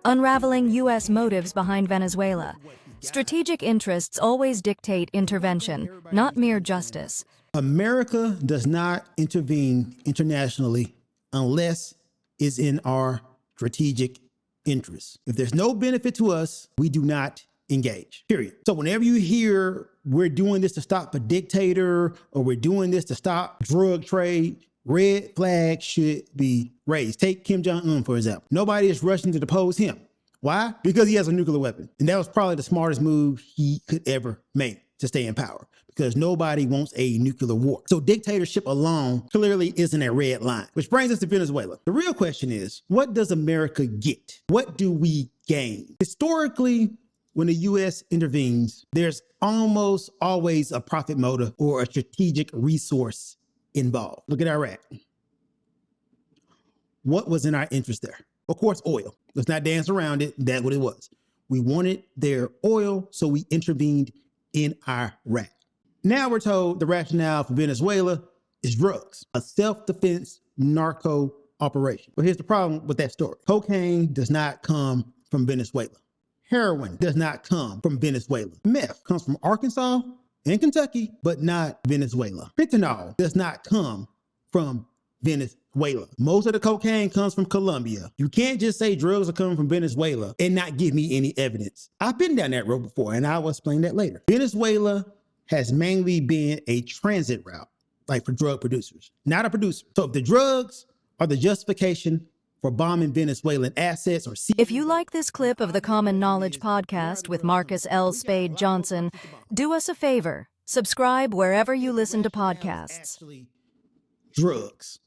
Unraveling U.S. motives behind Venezuela. Strategic interests always dictate intervention, not mere justice. America does not intervene internationally unless it's in our strategic interests. If there's no benefit to us, we do not engage, period. So whenever you hear we're doing this to stop a dictator or we're doing this to stop drug trade, red flags should be raised. Take Kim Jong-un, for example. Nobody is rushing to depose him. Why? Because he has a nuclear weapon. And that was probably the smartest move he could ever make to stay in power, because nobody wants a nuclear war. So dictatorship alone clearly isn't a red line, which brings us to Venezuela. The real question is, what does America get? What do we gain? Historically, when the U.S. intervenes, there's almost always a profit motive or a strategic resource involved. Look at Iraq. What was in our interest there? Of course, oil. Let's not dance around it. That's what it was. We wanted their oil, so we intervened in Iraq. Now we're told the rationale for Venezuela is drugs, a self-defense narco operation. But here's the problem with that story. Cocaine does not come from Venezuela. Heroin does not come from Venezuela. Meth comes from Arkansas and Kentucky, but not Venezuela. Fentanyl does not come from Venezuela. Most of the cocaine comes from Colombia. You can't just say drugs are coming from Venezuela and not give me any evidence. I've been down that road before, and I will explain that later. Venezuela has mainly been a transit route, like for drug producers, not a producer. So if the drugs are the justification for bombing Venezuelan assets or... If you like this clip of the Common Knowledge podcast with Marcus L. Spade Johnson, do us a favor. Subscribe wherever you listen to podcasts. Drugs.